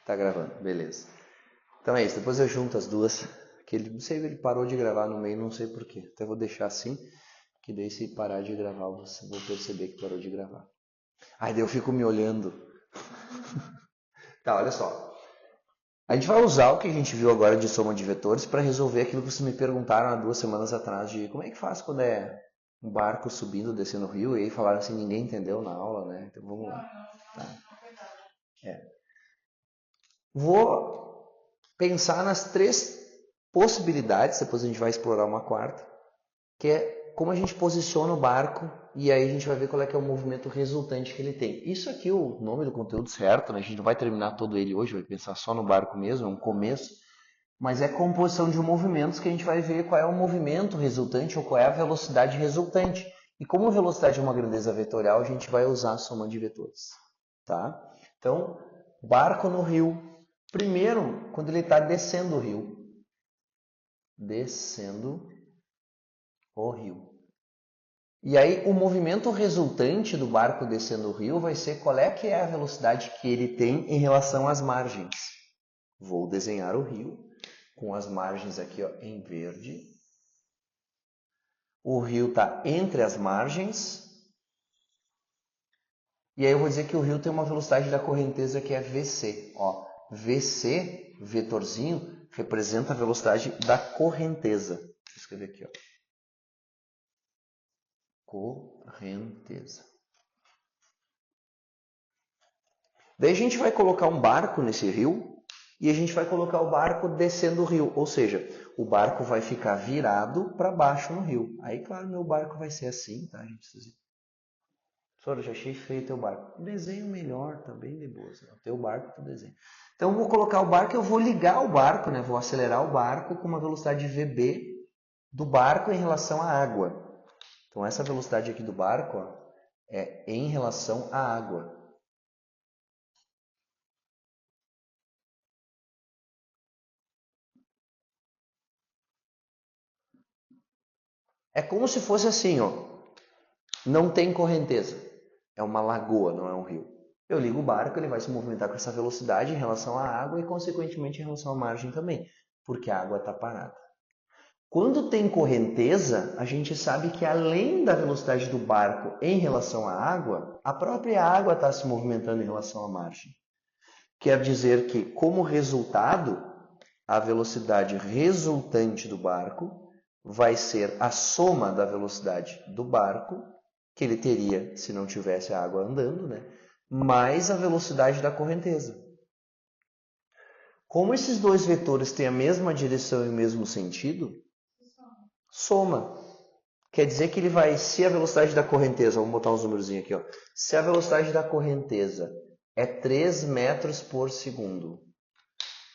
Tá gravando, beleza. Então é isso, depois eu junto as duas. Que ele, não sei, ele parou de gravar no meio, não sei porquê. Até vou deixar assim, que daí se parar de gravar, você vou perceber que parou de gravar. Aí daí eu fico me olhando. Tá, olha só. A gente vai usar o que a gente viu agora de soma de vetores para resolver aquilo que vocês me perguntaram há 2 semanas atrás de como é que faz quando é um barco subindo, descendo o rio, e aí falaram assim, ninguém entendeu na aula, né? Então vamos lá. Tá. Vou pensar nas 3 possibilidades, depois a gente vai explorar uma quarta, que é como a gente posiciona o barco e aí a gente vai ver qual é que é o movimento resultante que ele tem. Isso aqui é o nome do conteúdo certo, né? A gente não vai terminar todo ele hoje, vai pensar só no barco mesmo, é um começo, mas é composição de movimentos que a gente vai ver qual é o movimento resultante ou qual é a velocidade resultante. E como a velocidade é uma grandeza vetorial, a gente vai usar a soma de vetores, tá? Então, barco no rio. Primeiro, quando ele está descendo o rio. Descendo o rio. E aí, o movimento resultante do barco descendo o rio vai ser qual é que é a velocidade que ele tem em relação às margens. Vou desenhar o rio com as margens aqui ó, em verde. O rio está entre as margens. E aí eu vou dizer que o rio tem uma velocidade da correnteza que é VC. Ó, VC, vetorzinho, representa a velocidade da correnteza. Deixa eu escrever aqui. Ó. Correnteza. Daí a gente vai colocar um barco nesse rio e a gente vai colocar o barco descendo o rio. Ou seja, o barco vai ficar virado para baixo no rio. Aí, claro, meu barco vai ser assim, tá, gente? Professor, eu já achei feio o teu barco. Desenho melhor, tá bem de boa. O teu barco tu desenha. Então eu vou colocar o barco, eu vou ligar o barco, né? Vou acelerar o barco com uma velocidade VB do barco em relação à água. Então essa velocidade aqui do barco ó, é em relação à água. É como se fosse assim, ó. Não tem correnteza. É uma lagoa, não é um rio. Eu ligo o barco, ele vai se movimentar com essa velocidade em relação à água e, consequentemente, em relação à margem também, porque a água está parada. Quando tem correnteza, a gente sabe que além da velocidade do barco em relação à água, a própria água está se movimentando em relação à margem. Quer dizer que, como resultado, a velocidade resultante do barco vai ser a soma da velocidade do barco, que ele teria se não tivesse a água andando, né? Mais a velocidade da correnteza. Como esses dois vetores têm a mesma direção e o mesmo sentido, soma. Quer dizer que ele vai, se a velocidade da correnteza, vamos botar uns números aqui, ó. Se a velocidade da correnteza é 3 metros por segundo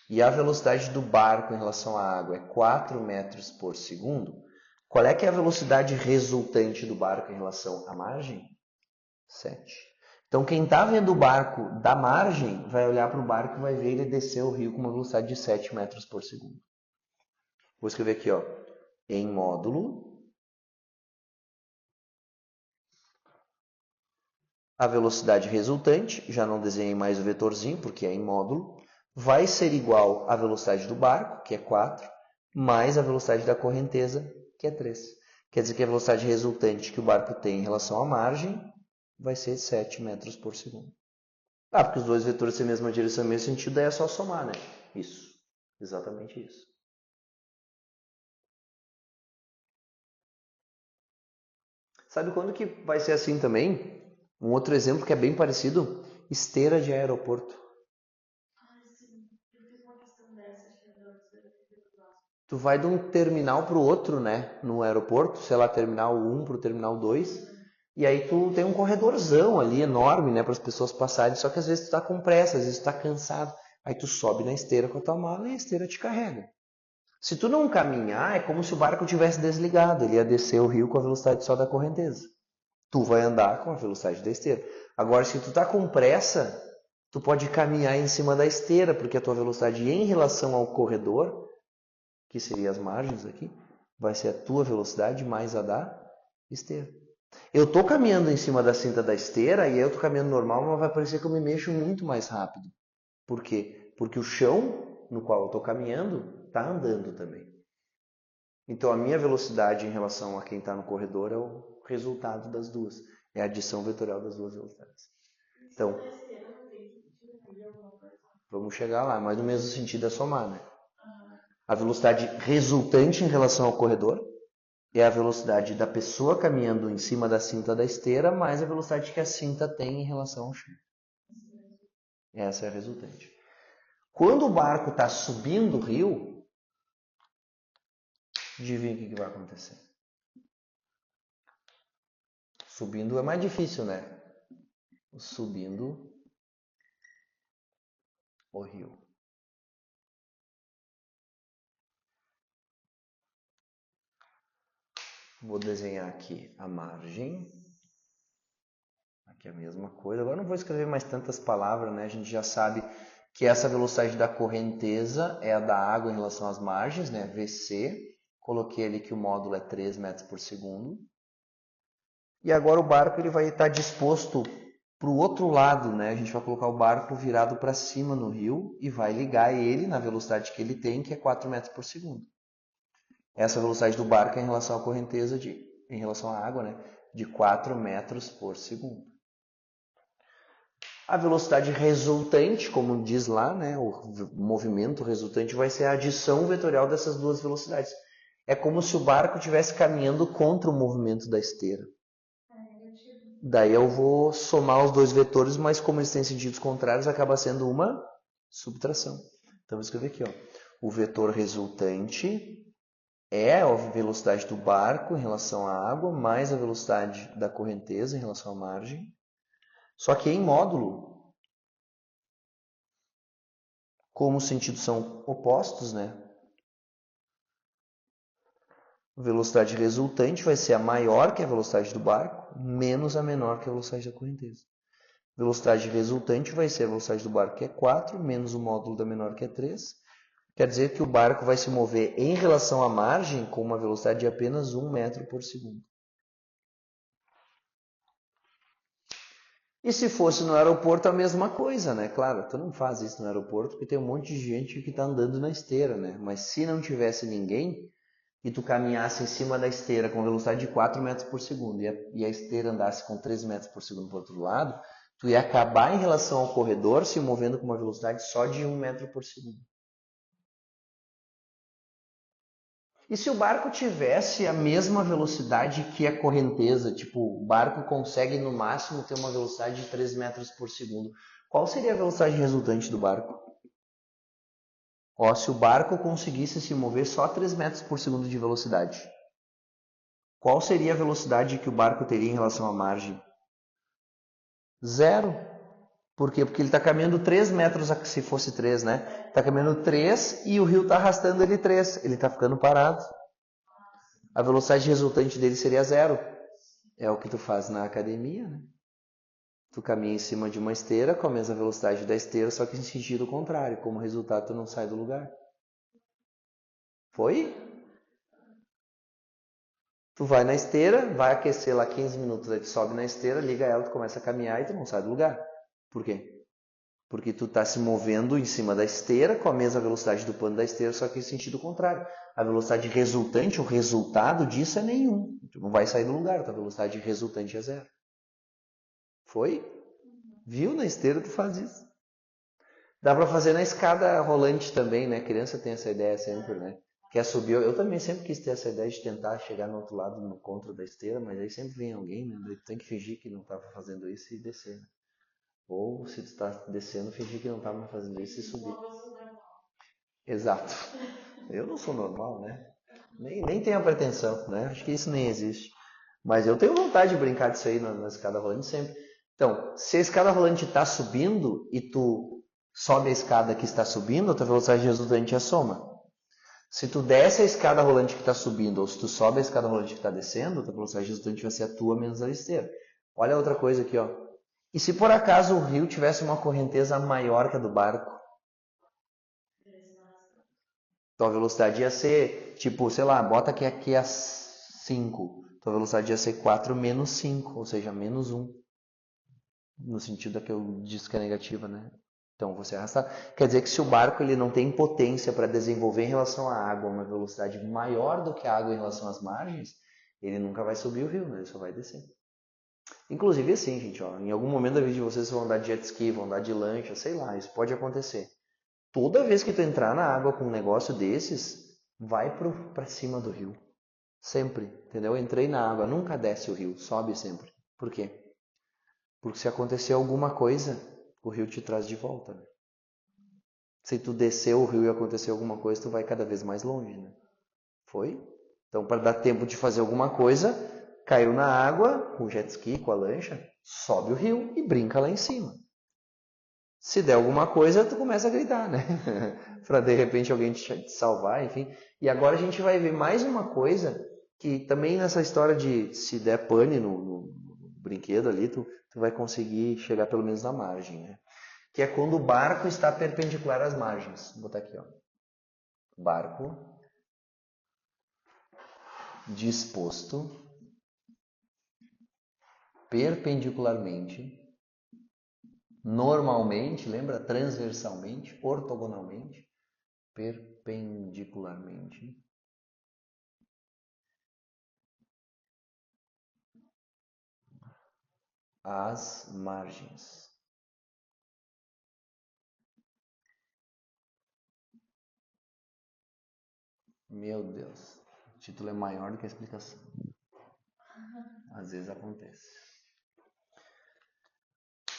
e a velocidade do barco em relação à água é 4 metros por segundo, qual é que é a velocidade resultante do barco em relação à margem? 7. Então quem está vendo o barco da margem vai olhar para o barco e vai ver ele descer o rio com uma velocidade de 7 metros por segundo. Vou escrever aqui, ó, em módulo. A velocidade resultante, já não desenhei mais o vetorzinho porque é em módulo, vai ser igual à velocidade do barco, que é 4, mais a velocidade da correnteza, que é 3. Quer dizer que a velocidade resultante que o barco tem em relação à margem vai ser 7 metros por segundo. Ah, porque os dois vetores têm a mesma direção e o mesmo sentido, daí é só somar, né? Isso, exatamente isso. Sabe quando que vai ser assim também? Um outro exemplo que é bem parecido, esteira de aeroporto. Tu vai de um terminal para o outro, né? No aeroporto, sei lá, terminal 1 para o terminal 2. E aí tu tem um corredorzão ali enorme, né? Para as pessoas passarem. Só que às vezes tu tá com pressa, às vezes tu tá cansado. Aí tu sobe na esteira com a tua mala e a esteira te carrega. Se tu não caminhar, é como se o barco tivesse desligado. Ele ia descer o rio com a velocidade só da correnteza. Tu vai andar com a velocidade da esteira. Agora, se tu tá com pressa, tu pode caminhar em cima da esteira, porque a tua velocidade em relação ao corredor, que seria as margens aqui, vai ser a tua velocidade mais a da esteira. Eu tô caminhando em cima da cinta da esteira e aí eu tô caminhando normal, mas vai parecer que eu me mexo muito mais rápido. Por quê? Porque o chão no qual eu tô caminhando tá andando também. Então a minha velocidade em relação a quem está no corredor é o resultado das duas. É a adição vetorial das duas velocidades. Então, vamos chegar lá, mas no mesmo sentido é somar, né? A velocidade resultante em relação ao corredor é a velocidade da pessoa caminhando em cima da cinta da esteira, mais a velocidade que a cinta tem em relação ao chão. Essa é a resultante. Quando o barco está subindo o rio, adivinha o que vai acontecer? Subindo é mais difícil, né? Subindo o rio. Vou desenhar aqui a margem. Aqui é a mesma coisa. Agora não vou escrever mais tantas palavras, né? A gente já sabe que essa velocidade da correnteza é a da água em relação às margens, né? VC. Coloquei ali que o módulo é 3 metros por segundo. E agora o barco ele vai estar disposto para o outro lado, né? A gente vai colocar o barco virado para cima no rio e vai ligar ele na velocidade que ele tem, que é 4 metros por segundo. Essa velocidade do barco é em relação à correnteza, em relação à água, né? De 4 metros por segundo. A velocidade resultante, como diz lá, né? O movimento resultante vai ser a adição vetorial dessas duas velocidades. É como se o barco estivesse caminhando contra o movimento da esteira. Daí eu vou somar os dois vetores, mas como eles têm sentidos contrários, acaba sendo uma subtração. Então, vou escrever aqui, ó. O vetor resultante é a velocidade do barco em relação à água, mais a velocidade da correnteza em relação à margem. Só que em módulo, como os sentidos são opostos, né? A velocidade resultante vai ser a maior que a velocidade do barco, menos a menor que a velocidade da correnteza. Velocidade resultante vai ser a velocidade do barco, que é 4, menos o módulo da menor, que é 3. Quer dizer que o barco vai se mover em relação à margem com uma velocidade de apenas 1 metro por segundo. E se fosse no aeroporto, a mesma coisa, né? Claro, tu não faz isso no aeroporto porque tem um monte de gente que está andando na esteira, né? Mas se não tivesse ninguém e tu caminhasse em cima da esteira com velocidade de 4 metros por segundo e a esteira andasse com 3 metros por segundo para o outro lado, tu ia acabar em relação ao corredor se movendo com uma velocidade só de 1 metro por segundo. E se o barco tivesse a mesma velocidade que a correnteza, tipo, o barco consegue no máximo ter uma velocidade de 3 metros por segundo, qual seria a velocidade resultante do barco? Ó, se o barco conseguisse se mover só 3 metros por segundo de velocidade, qual seria a velocidade que o barco teria em relação à margem? Zero. Por quê? Porque ele está caminhando 3 metros, se fosse 3, né? Está caminhando 3 e o rio está arrastando ele 3. Ele está ficando parado. A velocidade resultante dele seria zero. É o que tu faz na academia, né? Tu caminha em cima de uma esteira com a mesma velocidade da esteira, só que em sentido contrário. Como resultado, tu não sai do lugar. Foi? Tu vai na esteira, vai aquecer lá 15 minutos, aí tu sobe na esteira, liga ela, tu começa a caminhar e tu não sai do lugar. Por quê? Porque tu está se movendo em cima da esteira com a mesma velocidade do pano da esteira, só que em sentido contrário. A velocidade resultante, o resultado disso é nenhum. Tu não vai sair do lugar, tua velocidade resultante é zero. Foi? Viu? Na esteira tu faz isso. Dá para fazer na escada rolante também, né? A criança tem essa ideia sempre, né? Quer subir. Eu também sempre quis ter essa ideia de tentar chegar no outro lado, no contra da esteira, mas aí sempre vem alguém, né? Daí tu tem que fingir que não estava fazendo isso e descer, né? Ou se tu está descendo, fingir que não estava fazendo isso e subir. Exato. Eu não sou normal, né? Nem tenho a pretensão, né? Acho que isso nem existe. Mas eu tenho vontade de brincar disso aí na escada rolante sempre. Então, se a escada rolante está subindo e tu sobe a escada que está subindo, a tua velocidade resultante é a soma. Se tu desce a escada rolante que está subindo ou se tu sobe a escada rolante que está descendo, a tua velocidade resultante vai ser a tua menos a esteira. Olha outra coisa aqui, ó. E se por acaso o rio tivesse uma correnteza maior que a do barco? Tua velocidade ia ser, tipo, sei lá, bota que aqui é 5. tua velocidade ia ser 4 menos 5, ou seja, menos 1. No sentido da que eu disse que é negativa, né? Então, você arrastar. Quer dizer que se o barco ele não tem potência para desenvolver em relação à água uma velocidade maior do que a água em relação às margens, ele nunca vai subir o rio, né? Ele só vai descer. Inclusive assim, gente, ó, em algum momento da vida de vocês vão andar de jet ski, vão andar de lancha, sei lá, isso pode acontecer. Toda vez que tu entrar na água com um negócio desses, vai para cima do rio. Sempre, entendeu? Entrei na água, nunca desce o rio, sobe sempre. Por quê? Porque se acontecer alguma coisa, o rio te traz de volta, né? Se tu descer o rio e acontecer alguma coisa, tu vai cada vez mais longe, né? Foi? Então, para dar tempo de fazer alguma coisa, caiu na água, com o jet ski, com a lancha, sobe o rio e brinca lá em cima. Se der alguma coisa, tu começa a gritar, né? Para de repente alguém te salvar, enfim. E agora a gente vai ver mais uma coisa que também nessa história de se der pane no brinquedo ali, tu vai conseguir chegar pelo menos na margem, né? Que é quando o barco está perpendicular às margens. Vou botar aqui, ó. Barco disposto perpendicularmente, normalmente, lembra? Transversalmente, ortogonalmente, perpendicularmente às margens. Meu Deus, o título é maior do que a explicação. Às vezes acontece.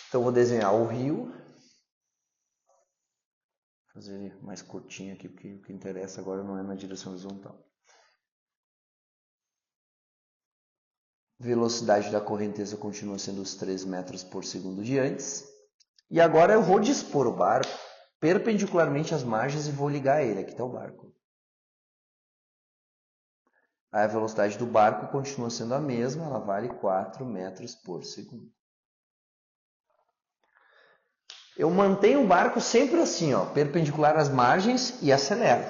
Então vou desenhar o rio. Vou fazer ele mais curtinho aqui, porque o que interessa agora não é na direção horizontal. Velocidade da correnteza continua sendo os 3 metros por segundo de antes. E agora eu vou dispor o barco perpendicularmente às margens e vou ligar ele. Aqui está o barco. A velocidade do barco continua sendo a mesma, ela vale 4 metros por segundo. Eu mantenho o barco sempre assim, ó, perpendicular às margens e acelero.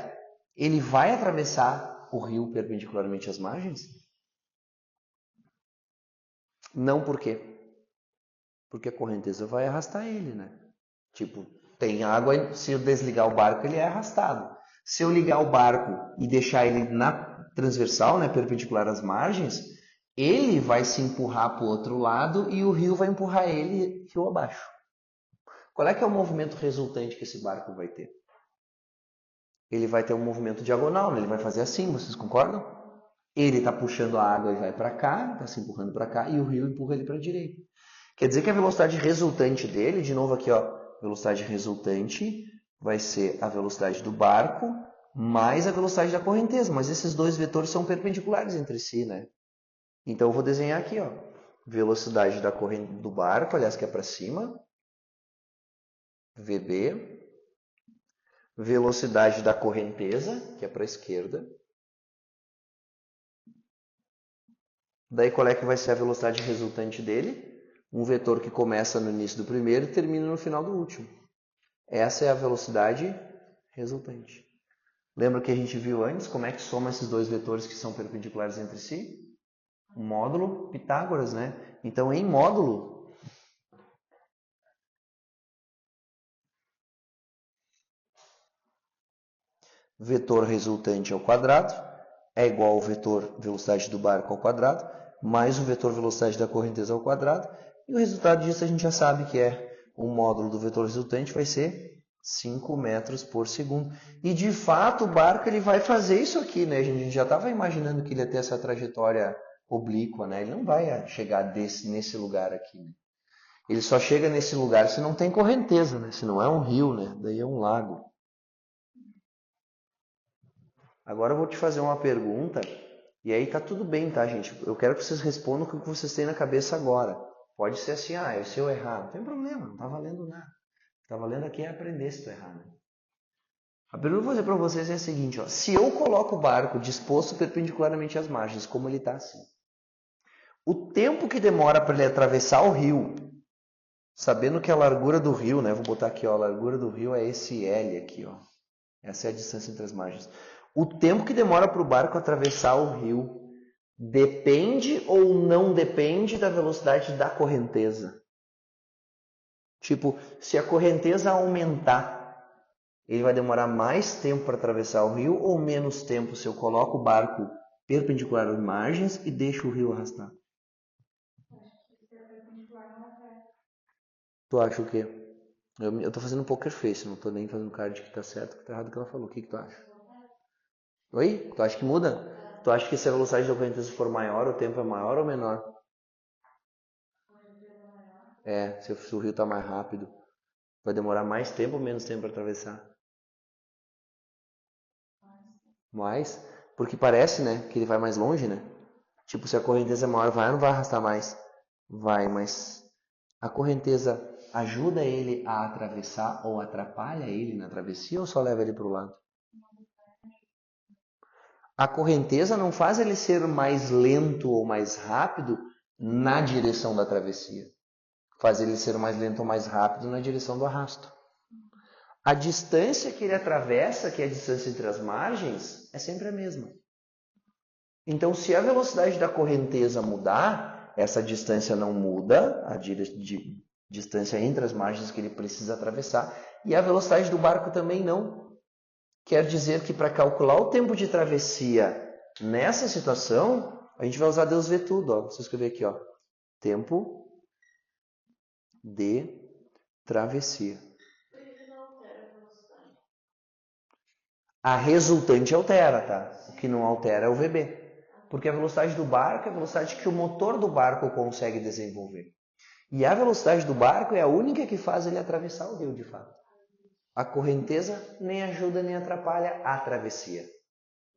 Ele vai atravessar o rio perpendicularmente às margens? Não, por quê? Porque a correnteza vai arrastar ele, né? Tipo, tem água, se eu desligar o barco, ele é arrastado. Se eu ligar o barco e deixar ele na transversal, né, perpendicular às margens, ele vai se empurrar para o outro lado e o rio vai empurrar ele rio abaixo. Qual é que é o movimento resultante que esse barco vai ter? Ele vai ter um movimento diagonal, né? Ele vai fazer assim, vocês concordam? Ele está puxando a água e vai para cá, está se empurrando para cá, e o rio empurra ele para a direita. Quer dizer que a velocidade resultante dele, de novo aqui, ó, velocidade resultante vai ser a velocidade do barco mais a velocidade da correnteza, mas esses dois vetores são perpendiculares entre si, né? Então eu vou desenhar aqui, ó, velocidade da corrente do barco, aliás, que é para cima, VB, velocidade da correnteza, que é para a esquerda. Daí qual é que vai ser a velocidade resultante dele? Um vetor que começa no início do primeiro e termina no final do último. Essa é a velocidade resultante. Lembra que a gente viu antes como é que soma esses dois vetores que são perpendiculares entre si? O módulo Pitágoras, né? Então, em módulo, vetor resultante ao quadrado é igual ao vetor velocidade do barco ao quadrado, mais o vetor velocidade da correnteza ao quadrado, e o resultado disso a gente já sabe que é o módulo do vetor resultante vai ser 5 metros por segundo. E de fato o barco ele vai fazer isso aqui, né? A gente já estava imaginando que ele ia ter essa trajetória oblíqua, né? Ele não vai chegar nesse lugar aqui, né? Ele só chega nesse lugar se não tem correnteza, né? Se não é um rio, né? Daí é um lago. Agora eu vou te fazer uma pergunta, e aí tá tudo bem, tá, gente? Eu quero que vocês respondam o que vocês têm na cabeça agora. Pode ser assim, se eu errar, não tem problema, não tá valendo nada. Tá valendo aqui é aprender se tu errar, né? A pergunta que eu vou fazer para vocês é a seguinte, ó. Se eu coloco o barco disposto perpendicularmente às margens, como ele está assim, o tempo que demora para ele atravessar o rio, sabendo que a largura do rio, né? Vou botar aqui, ó, a largura do rio é esse L aqui, ó. Essa é a distância entre as margens. O tempo que demora para o barco atravessar o rio depende ou não depende da velocidade da correnteza. Tipo, se a correnteza aumentar, ele vai demorar mais tempo para atravessar o rio ou menos tempo se eu coloco o barco perpendicular às margens e deixo o rio arrastar? Tu acha o quê? Eu tô fazendo poker face, não tô nem fazendo cara de que tá certo ou que tá errado o que ela falou. O que tu acha? Oi? Tu acha que muda? Tu acha que se a velocidade da correnteza for maior, o tempo é maior ou menor? É, se o rio tá mais rápido, vai demorar mais tempo ou menos tempo para atravessar? Mais? Porque parece, né, que ele vai mais longe, né? Tipo, se a correnteza é maior, vai ou não vai arrastar mais? Vai, mas a correnteza ajuda ele a atravessar ou atrapalha ele na travessia ou só leva ele para o lado? A correnteza não faz ele ser mais lento ou mais rápido na direção da travessia. Faz ele ser mais lento ou mais rápido na direção do arrasto. A distância que ele atravessa, que é a distância entre as margens, é sempre a mesma. Então, se a velocidade da correnteza mudar, essa distância não muda, a distância entre as margens que ele precisa atravessar, e a velocidade do barco também não. Quer dizer que para calcular o tempo de travessia nessa situação, a gente vai usar Deus vê tudo. Ó. Vou escrever aqui, ó. Tempo de travessia. A resultante altera, tá? O que não altera é o VB. Porque a velocidade do barco é a velocidade que o motor do barco consegue desenvolver. E a velocidade do barco é a única que faz ele atravessar o rio, de fato. A correnteza nem ajuda nem atrapalha a travessia.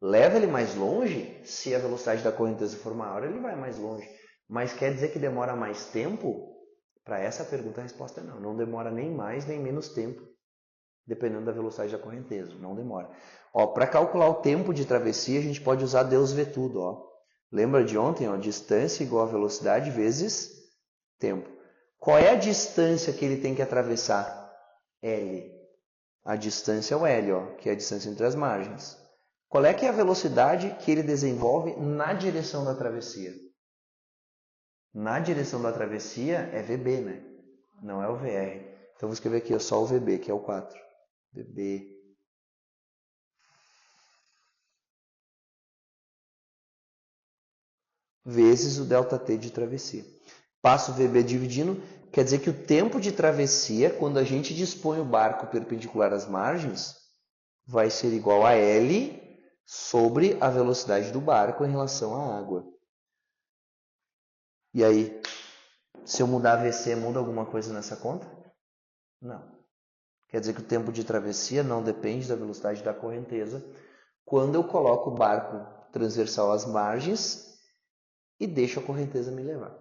Leva ele mais longe, se a velocidade da correnteza for maior, ele vai mais longe. Mas quer dizer que demora mais tempo? Para essa pergunta a resposta é não. Não demora nem mais nem menos tempo, dependendo da velocidade da correnteza. Não demora. Para calcular o tempo de travessia, a gente pode usar Deus vê tudo. Ó. Lembra de ontem? Ó, distância igual a velocidade vezes tempo. Qual é a distância que ele tem que atravessar? L. A distância é o L, ó, que é a distância entre as margens. Qual é que é a velocidade que ele desenvolve na direção da travessia? Na direção da travessia é VB, né? Não é o VR. Então vou escrever aqui só o VB, que é o 4. VB vezes o ΔT de travessia. Passo o VB dividindo, quer dizer que o tempo de travessia, quando a gente dispõe o barco perpendicular às margens, vai ser igual a L sobre a velocidade do barco em relação à água. E aí, se eu mudar VC, muda alguma coisa nessa conta? Não. Quer dizer que o tempo de travessia não depende da velocidade da correnteza quando eu coloco o barco transversal às margens e deixo a correnteza me levar.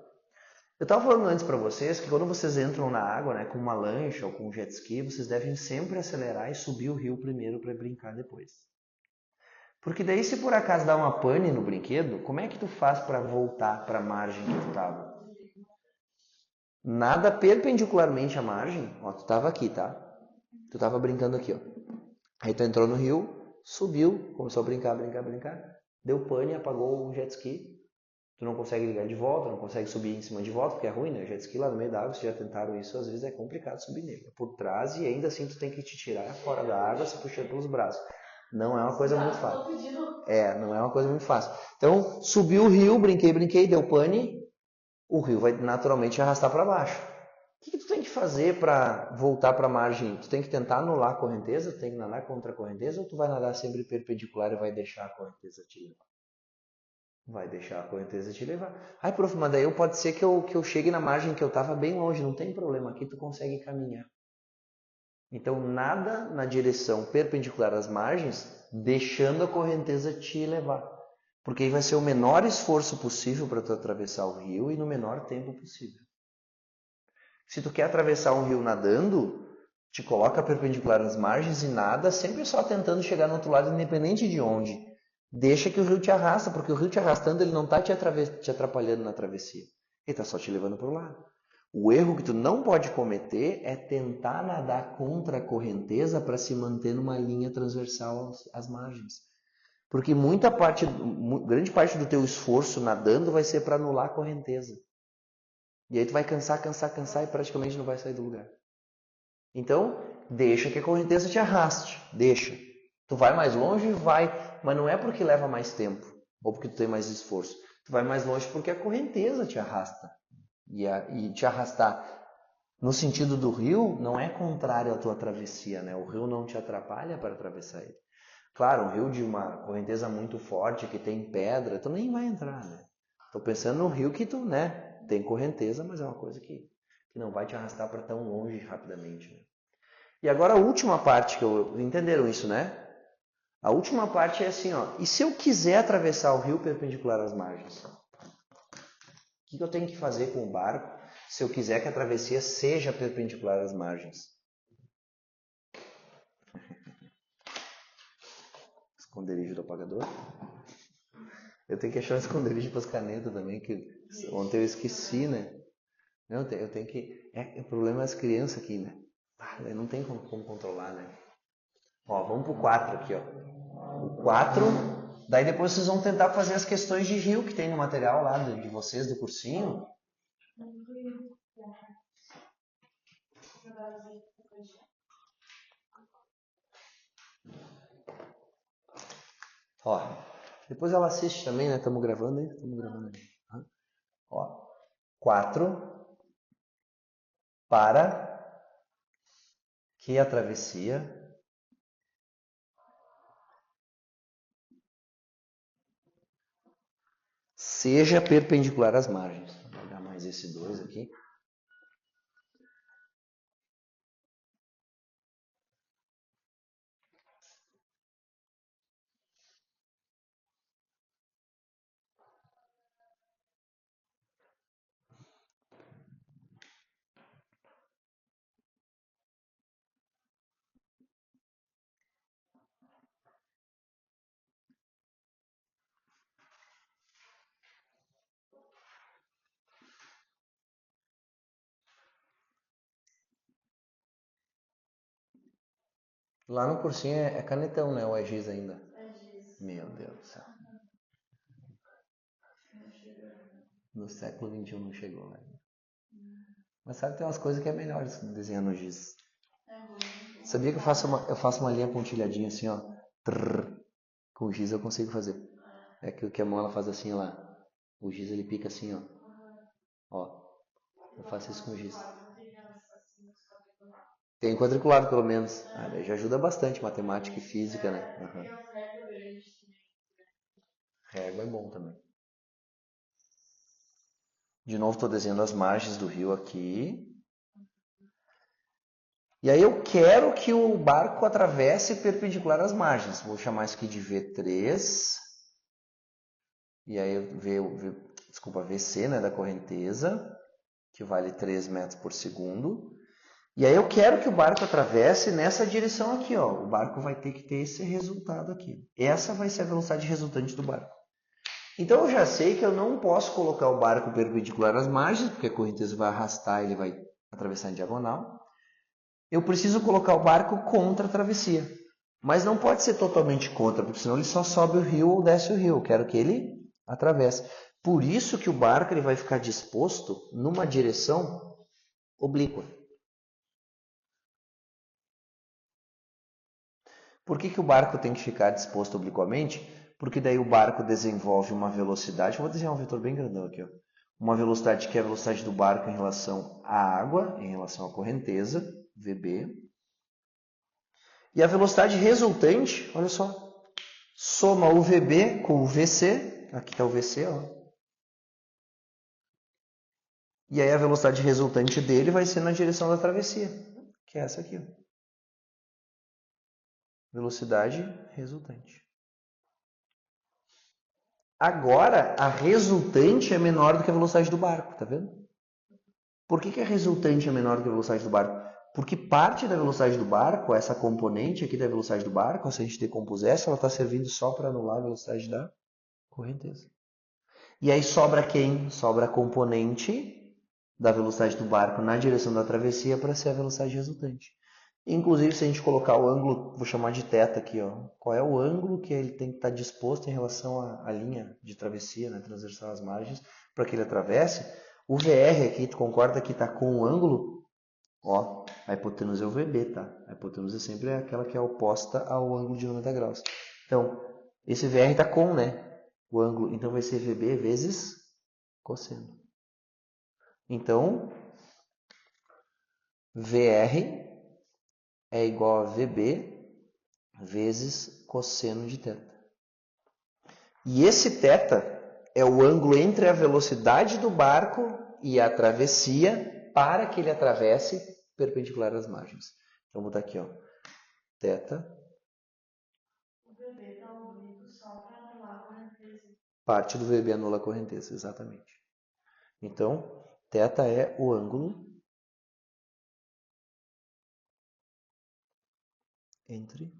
Eu estava falando antes para vocês que quando vocês entram na água, né, com uma lancha ou com um jet ski, vocês devem sempre acelerar e subir o rio primeiro para brincar depois. Porque daí se por acaso dá uma pane no brinquedo, como é que tu faz para voltar para a margem que tu estava? Nada perpendicularmente à margem. Ó, tu estava aqui, tá? Tu estava brincando aqui, ó. Aí tu entrou no rio, subiu, começou a brincar. Deu pane, apagou o jet ski. Tu não consegue ligar de volta, não consegue subir em cima de volta, porque é ruim, né? O jet ski lá no meio da água, se já tentaram isso, às vezes é complicado subir nele. É por trás e ainda assim tu tem que te tirar fora da água, se puxando pelos braços. Não é uma coisa muito fácil. Não é uma coisa muito fácil. Então, subiu o rio, brinquei, deu pane, o rio vai naturalmente arrastar para baixo. O que tu tem que fazer para voltar para a margem? Tu tem que tentar anular a correnteza? Tu tem que nadar contra a correnteza ou tu vai nadar sempre perpendicular e vai deixar a correnteza te levar? Vai deixar a correnteza te levar. Ai, prof, mas daí pode ser que eu chegue na margem que eu estava bem longe. Não tem problema, aqui tu consegue caminhar. Então, nada na direção perpendicular às margens, deixando a correnteza te levar. Porque aí vai ser o menor esforço possível para tu atravessar o rio e no menor tempo possível. Se tu quer atravessar um rio nadando, te coloca perpendicular às margens e nada, sempre só tentando chegar no outro lado, independente de onde. Deixa que o rio te arrasta, porque o rio te arrastando, ele não está te atrapalhando na travessia. Ele está só te levando para o lado. O erro que tu não pode cometer é tentar nadar contra a correnteza para se manter numa linha transversal às margens. Porque grande parte do teu esforço nadando vai ser para anular a correnteza. E aí tu vai cansar e praticamente não vai sair do lugar. Então, deixa que a correnteza te arraste. Deixa. Tu vai mais longe? Vai. Mas não é porque leva mais tempo. Ou porque tu tem mais esforço. Tu vai mais longe porque a correnteza te arrasta. E te arrastar no sentido do rio não é contrário à tua travessia, né? O rio não te atrapalha para atravessar ele. Claro, um rio de uma correnteza muito forte, que tem pedra, tu nem vai entrar, né? Tô pensando no rio que tu, né, tem correnteza, mas é uma coisa que não vai te arrastar para tão longe rapidamente, né? E agora a última parte entenderam isso, né? A última parte é assim, ó. E se eu quiser atravessar o rio perpendicular às margens? O que eu tenho que fazer com o barco se eu quiser que a travessia seja perpendicular às margens? Esconderijo do apagador. Eu tenho que achar um esconderijo para as canetas também, que ontem eu esqueci, né? Não, eu tenho que... o problema é as crianças aqui, né? Não tem como controlar, né? Ó, vamos pro 4 aqui, ó. O 4, daí depois vocês vão tentar fazer as questões de rio que tem no material lá de vocês, do cursinho. Ó, depois ela assiste também, né? Estamos gravando aí? Estamos gravando aí. Ó, 4, para que a travessia seja perpendicular às margens. Vou pegar mais esse 2 aqui. Lá no cursinho é canetão, né? Ou é giz ainda? É giz. Meu Deus do céu. No século XXI não chegou, né? Mas sabe que tem umas coisas que é melhor desenhar no giz. Sabia que eu faço uma linha pontilhadinha assim, ó. Com o giz eu consigo fazer. É aquilo que a mão ela faz assim, lá. O giz ele pica assim, ó. Ó. Eu faço isso com o giz. Tem quadriculado, pelo menos. Daí já ajuda bastante matemática e física, né? Régua é bom também. De novo, estou desenhando as margens do rio aqui. E aí eu quero que o barco atravesse perpendicular às margens. Vou chamar isso aqui de V3. E aí VC, né, da correnteza, que vale 3 metros por segundo. E aí eu quero que o barco atravesse nessa direção aqui, ó. O barco vai ter que ter esse resultado aqui. Essa vai ser a velocidade resultante do barco. Então eu já sei que eu não posso colocar o barco perpendicular às margens, porque a correnteza vai arrastar, ele vai atravessar em diagonal. Eu preciso colocar o barco contra a travessia. Mas não pode ser totalmente contra, porque senão ele só sobe o rio ou desce o rio. Eu quero que ele atravesse. Por isso que o barco ele vai ficar disposto numa direção oblíqua. Por que o barco tem que ficar disposto obliquamente? Porque daí o barco desenvolve uma velocidade. Vou desenhar um vetor bem grandão aqui, ó. Uma velocidade que é a velocidade do barco em relação à água, em relação à correnteza, VB. E a velocidade resultante, olha só, soma o VB com o VC. Aqui está o VC, ó. E aí a velocidade resultante dele vai ser na direção da travessia, que é essa aqui, ó. Velocidade resultante. Agora, a resultante é menor do que a velocidade do barco, tá vendo? Por que a resultante é menor do que a velocidade do barco? Porque parte da velocidade do barco, essa componente aqui da velocidade do barco, se a gente decompusesse, ela está servindo só para anular a velocidade da correnteza. E aí sobra quem? Sobra a componente da velocidade do barco na direção da travessia para ser a velocidade resultante. Inclusive, se a gente colocar o ângulo, vou chamar de θ aqui, ó. Qual é o ângulo que ele tem que estar disposto em relação à linha de travessia, né, transversal às margens, para que ele atravesse? O VR aqui, tu concorda que está com o ângulo? Ó, a hipotenusa é o VB, tá? A hipotenusa sempre é aquela que é oposta ao ângulo de 90 graus. Então, esse VR está com, né, o ângulo. Então, vai ser VB vezes cosseno. Então, VR é igual a VB vezes cosseno de θ. E esse θ é o ângulo entre a velocidade do barco e a travessia para que ele atravesse perpendicular às margens. Então, vou botar aqui, ó, θ. O VB está unido só para anular a correnteza. Parte do VB anula a correnteza, exatamente. Então, θ é o ângulo entre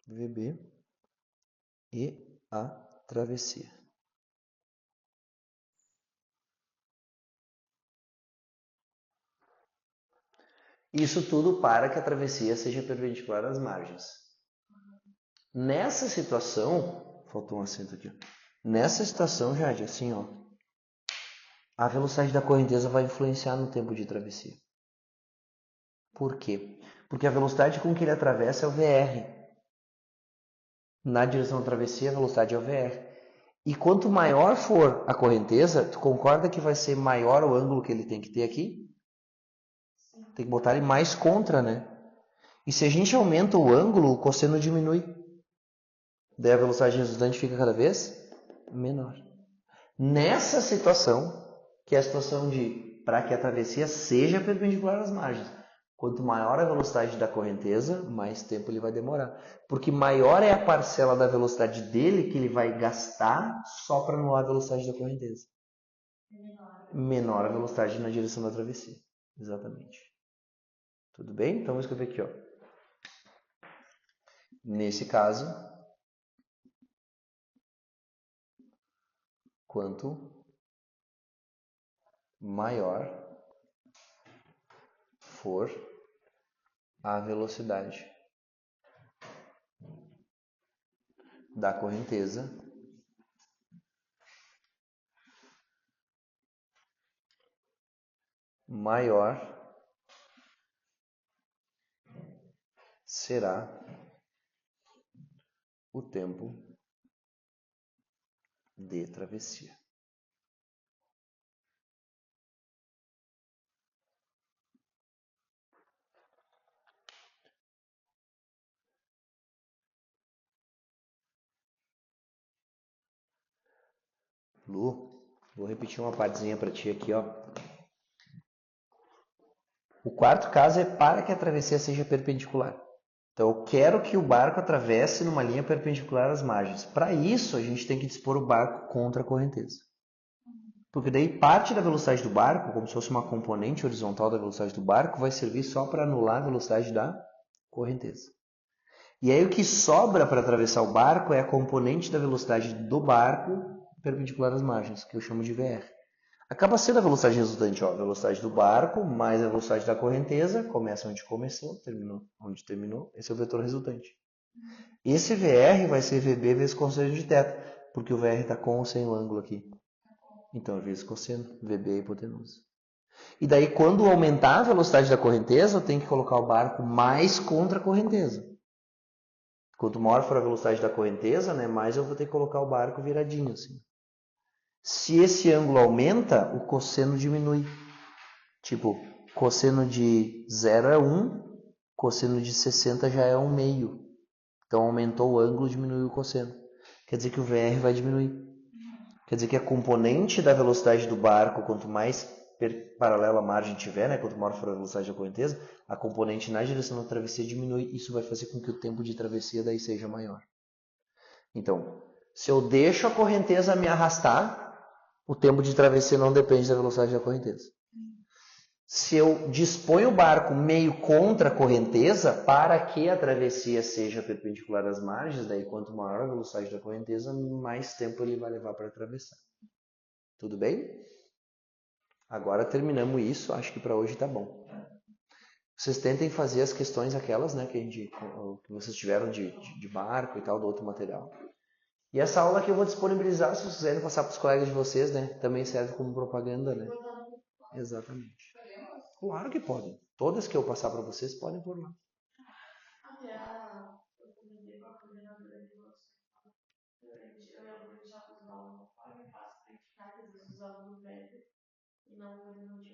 VB e a travessia. Isso tudo para que a travessia seja perpendicular às margens. Nessa situação, faltou um acento aqui. Nessa situação, Jade, assim, ó, a velocidade da correnteza vai influenciar no tempo de travessia. Por quê? Porque a velocidade com que ele atravessa é o VR. Na direção da travessia, a velocidade é o VR. E quanto maior for a correnteza, tu concorda que vai ser maior o ângulo que ele tem que ter aqui? Tem que botar ele mais contra, né? E se a gente aumenta o ângulo, o cosseno diminui. Daí a velocidade resultante fica cada vez menor. Nessa situação, que é a situação de para que a travessia seja perpendicular às margens. Quanto maior a velocidade da correnteza, mais tempo ele vai demorar. Porque maior é a parcela da velocidade dele que ele vai gastar só para anular a velocidade da correnteza. Menor a velocidade na direção da travessia. Exatamente. Tudo bem? Então vou escrever aqui, ó. Nesse caso, quanto maior for a velocidade da correnteza, maior será o tempo de travessia. Lu, vou repetir uma partezinha para ti aqui, ó. O quarto caso é para que a travessia seja perpendicular. Então, eu quero que o barco atravesse numa linha perpendicular às margens. Para isso, a gente tem que dispor o barco contra a correnteza. Porque daí parte da velocidade do barco, como se fosse uma componente horizontal da velocidade do barco, vai servir só para anular a velocidade da correnteza. E aí o que sobra para atravessar o barco é a componente da velocidade do barco perpendicular às margens, que eu chamo de VR. Acaba sendo a velocidade resultante, ó, a velocidade do barco mais a velocidade da correnteza, começa onde começou, terminou onde terminou, esse é o vetor resultante. Esse VR vai ser VB vezes cosseno de θ, porque o VR está com ou sem o ângulo aqui. Então, vezes cosseno, VB é a hipotenusa. E daí, quando aumentar a velocidade da correnteza, eu tenho que colocar o barco mais contra a correnteza. Quanto maior for a velocidade da correnteza, né, mais eu vou ter que colocar o barco viradinho, assim. Se esse ângulo aumenta, o cosseno diminui. Tipo, cosseno de 0 é 1, cosseno de 60 já é 1/2. Então, aumentou o ângulo, diminuiu o cosseno. Quer dizer que o VR vai diminuir. Quer dizer que a componente da velocidade do barco, quanto mais paralela à margem tiver, né, quanto maior for a velocidade da correnteza, a componente na direção da travessia diminui. Isso vai fazer com que o tempo de travessia daí seja maior. Então, se eu deixo a correnteza me arrastar, o tempo de travessia não depende da velocidade da correnteza. Se eu disponho o barco meio contra a correnteza, para que a travessia seja perpendicular às margens, daí quanto maior a velocidade da correnteza, mais tempo ele vai levar para atravessar. Tudo bem? Agora terminamos isso, acho que para hoje tá bom. Vocês tentem fazer as questões aquelas, né, que vocês tiveram de barco e tal, do outro material. E essa aula que eu vou disponibilizar, se vocês quiserem passar para os colegas de vocês, né, também serve como propaganda, né? Exatamente. Claro que podem. Todas que eu passar para vocês podem por lá.